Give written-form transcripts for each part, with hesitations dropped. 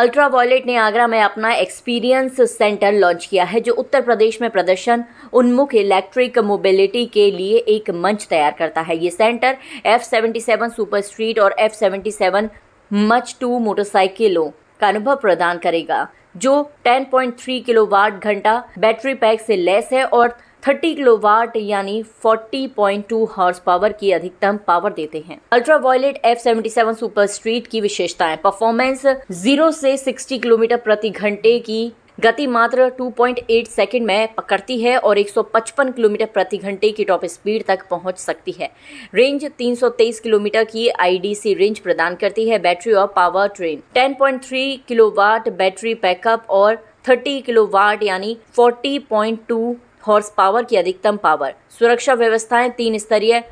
Ultra violet ने आगरा में अपना एक्सपीरियंस सेंटर लॉन्च किया है, जो उत्तर प्रदेश में प्रदर्शन उन्मुख इलेक्ट्रिक मोबिलिटी के लिए एक मंच तैयार करता है। ये सेंटर F77 सुपर स्ट्रीट और F77 मच 2 मोटरसाइकिलों का अनुभव प्रदान करेगा, जो 10.3 किलोवाट घंटा बैटरी पैक से लैस है और 30 किलोवाट यानी 40.2 हॉर्स पावर की अधिकतम पावर देते हैं। Ultra violet F77 super street की विशेषताएं: परफॉर्मेंस 0 से 60 किलोमीटर प्रति घंटे की गति मात्र 2.8 सेकंड में पकड़ती है और 155 किलोमीटर प्रति घंटे की टॉप स्पीड तक पहुंच सकती है। रेंज 323 किलोमीटर की IDC रेंज प्रदान करती है। बैटरी और power train 10.3 kilowatt battery backup और 30 किलोवाट यानी 40.2 हॉर्स पावर की अधिकतम पावर। सुरक्षा व्यवस्थाएं 3 स्तरीय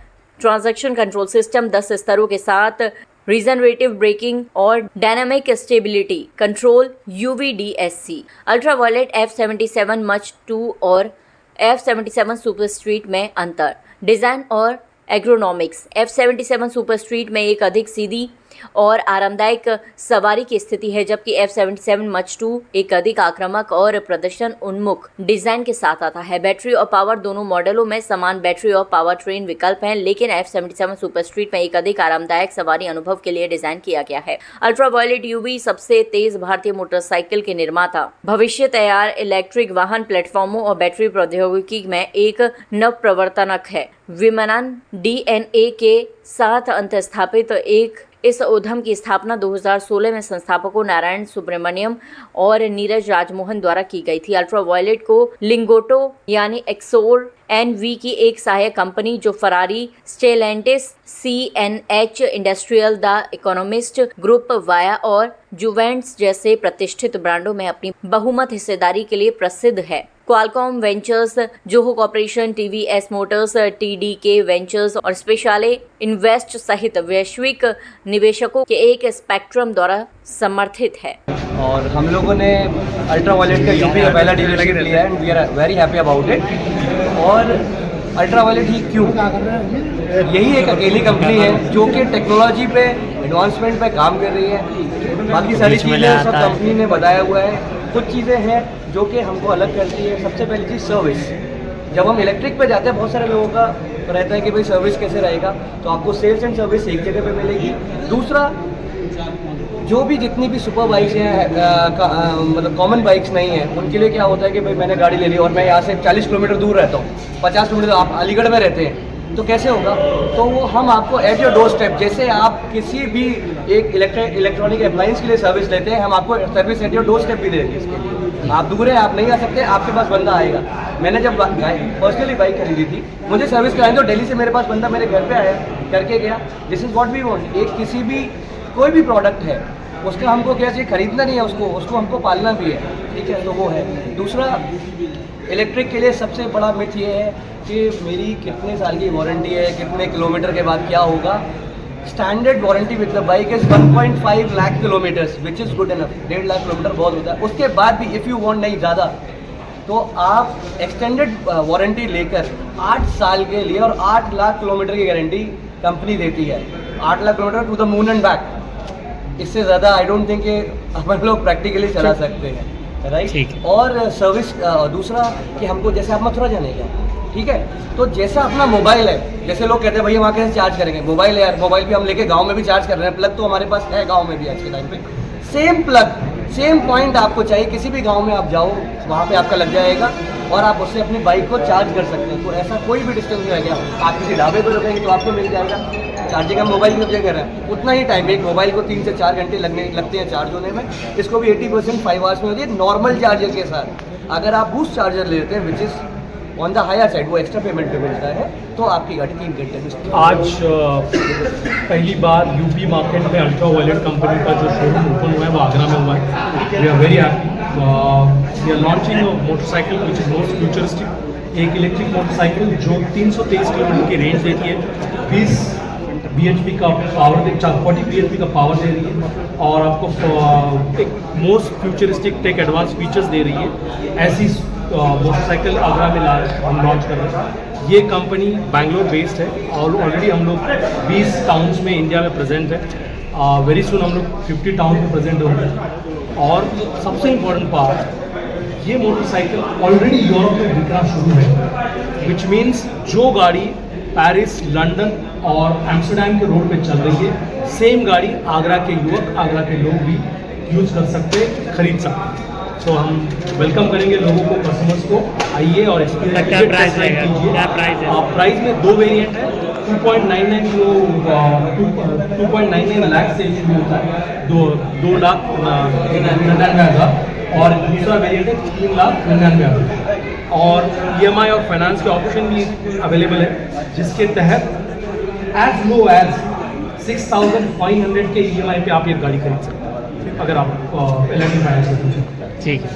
ट्रांजैक्शन कंट्रोल सिस्टम 10 स्तरों के साथ रिजनरेटिव ब्रेकिंग और dynamic stability control UVDSC। Ultraviolette F77 Mach 2 और F77 सुपर स्ट्रीट में अंतर: डिज़ाइन और एग्रोनॉमिक्स। F77 सुपर स्ट्रीट में एक अधिक सीधी और आरामदायक सवारी की स्थिति है, जबकि F77 मच 2 एक अधिक आक्रामक और प्रदर्शन उन्मुख डिजाइन के साथ आता है। बैटरी और पावर दोनों मॉडलों में समान बैटरी और पावर ट्रेन विकल्प हैं, लेकिन F77 सुपर स्ट्रीट में एक अधिक आरामदायक सवारी अनुभव के लिए डिजाइन किया गया है। अल्ट्रा वॉयलेट UV सबसे तेज भारतीय मोटरसाइकिल के निर्माता, भविष्य तैयार इलेक्ट्रिक वाहन प्लेटफॉर्मों और बैटरी प्रौद्योगिकी में एक नव प्रवर्तनक है। विमानन DNA के साथ अंतस्थापित इस उद्यम की स्थापना 2016 में संस्थापकों नारायण सुब्रमण्यम और नीरज राजमोहन द्वारा की गई थी। अल्ट्रा वॉयलेट को लिंगोटो यानी एक्सोर NV की एक सहायक कंपनी, जो Ferrari, Stellantis, CNH industrial, the economist group, via और जुवेंट्स जैसे प्रतिष्ठित ब्रांडों में अपनी बहुमत हिस्सेदारी के लिए प्रसिद्ध है। Qualcomm ventures, Zoho corporation, TVS Motors, TDK ventures और स्पेशले इन्वेस्ट सहित वैश्विक निवेशकों के एक स्पेक्ट्रम द्वारा समर्थित है। और हम लोगों ने अल्ट्रा वॉयलेट का यूपी का पहला डीलरशिप लिया है and we are very happy about it. और अल्ट्रा वॉयलेट ही क्यों? यही एक अकेली कंपनी है जो कि टेक्नोलॉजी पे एडवांसमेंट पे काम कर रही है। बाकी सारी चीज़ें सब कंपनी ने बताया हुआ है। कुछ चीज़ें हैं जो कि हमको अलग करती है। सबसे पहली चीज़ सर्विस। जब हम इलेक्ट्रिक पे जाते हैं, बहुत सारे लोगों का रहता है कि भाई सर्विस कैसे रहेगा, तो आपको सेल्स एंड सर्विस एक जगह पे मिलेगी। दूसरा, जो भी जितनी भी सुपर बाइक्स हैं, मतलब कॉमन बाइक्स नहीं हैं, उनके लिए क्या होता है कि भाई मैंने गाड़ी ले ली और मैं यहाँ से 40 किलोमीटर दूर रहता हूँ, 50 किलोमीटर, आप अलीगढ़ में रहते हैं, तो कैसे होगा? तो वो हम आपको एट योर डोर स्टेप, जैसे आप किसी भी एक इलेक्ट्रॉनिक अप्लायंस के लिए सर्विस लेते हैं, हम आपको service at your door step भी देंगे। इसके लिए आप दूर हैं, आप नहीं आ सकते, आपके पास बंदा आएगा। मैंने जब पर्सनली बाइक खरीदी थी, मुझे सर्विस कराई तो दिल्ली से मेरे पास बंदा मेरे घर पे आया, करके गया। This is what we want. एक किसी भी कोई भी प्रोडक्ट है, उसका हमको क्या चाहिए, खरीदना नहीं है उसको हमको पालना भी है, ठीक है? तो वो है। दूसरा, इलेक्ट्रिक के लिए सबसे बड़ा मिथ ये है कि मेरी कितने साल की वारंटी है, कितने किलोमीटर के बाद क्या होगा। Standard warranty with the bike is 1.5 lakh kilometres, which is good enough. 1.5 lakh kilometre बहुत होता है। उसके बाद भी इफ़ यू वांट नहीं ज़्यादा, तो आप एक्सटेंडेड वारंटी लेकर 8 साल के लिए और 8 लाख किलोमीटर की गारंटी कंपनी देती है। 8 lakh kilometre to the moon and back. इससे ज़्यादा आई डोंट थिंक कि हम लोग प्रैक्टिकली चला सकते हैं, राइट? और सर्विस, दूसरा कि हमको, जैसे आप मथुरा जाने का, ठीक है, तो जैसा अपना मोबाइल है, जैसे लोग कहते हैं भैया वहाँ कैसे चार्ज करेंगे, मोबाइल है यार, मोबाइल भी हम लेके गांव में भी चार्ज कर रहे हैं, प्लग तो हमारे पास है गांव में भी आज के टाइम पे। सेम प्लग, सेम पॉइंट आपको चाहिए, किसी भी गांव में आप जाओ, वहाँ पे आपका लग जाएगा और आप उससे अपनी बाइक को चार्ज कर सकते हैं। तो ऐसा कोई भी डिस्टेंस नहीं रहेगा। आप किसी ढाबे पर रुकेंगे तो आपको मिल जाएगा। चार्जिंग हम मोबाइल की जगह कर रहे हैं, उतना ही टाइम, एक मोबाइल को 3 से 4 घंटे लगते हैं चार्ज होने में। इसको भी 80% 5 आवर्स में होती है नॉर्मल चार्जर के साथ। अगर आप बूस्ट चार्जर लेते हैं, which is on the higher side, वो एक्स्ट्रा पेमेंट पे मिलता है, तो आपकी गाड़ी 3 घंटे में। आज पहली बार यूपी मार्केट में अल्ट्रा वॉयलेट कंपनी का जो शोरूम ओपन हुआ है वो आगरा में हुआ है। We are very happy. We are launching motorcycle which is most futuristic, एक इलेक्ट्रिक मोटरसाइकिल जो 323 किलोमीटर की रेंज देती है, 20 bhp का पावर, 40 bhp का पावर दे रही है और आपको एक most futuristic tech advance features दे रही है। ऐसी मोटरसाइकिल आगरा में हम लॉन्च कर रहे हैं। ये कंपनी बैंगलोर बेस्ड है और ऑलरेडी हम लोग 20 टाउन्स में इंडिया में प्रेजेंट है। वेरी सुन हम लोग 50 टाउन में प्रेजेंट होंगे और सबसे इम्पोर्टेंट पार्ट, ये मोटरसाइकिल ऑलरेडी यूरोप में बिकना शुरू है, विच मीन्स जो गाड़ी पेरिस, लंदन और एम्स्टर्डम के रोड पे चल रही है, सेम गाड़ी आगरा के युवक, आगरा के लोग भी यूज़ कर सकते, खरीद सकते। तो हम वेलकम करेंगे लोगों को, कस्टमर्स को, आइए और एक्सपीरियंस कीजिए। क्या प्राइस है? प्राइस में 2 वेरिएंट है, 2.99 जो 2.99 लाख से शुरू होता है, 2,99,000, और दूसरा वेरिएंट है 3,99,000। और EMI और फाइनेंस के ऑप्शन भी अवेलेबल है, जिसके तहत एज लो एज 6,500 के EMI पे आप ये गाड़ी खरीद सकते हैं, अगर आप LIC फाइनेंस में। ठीक है।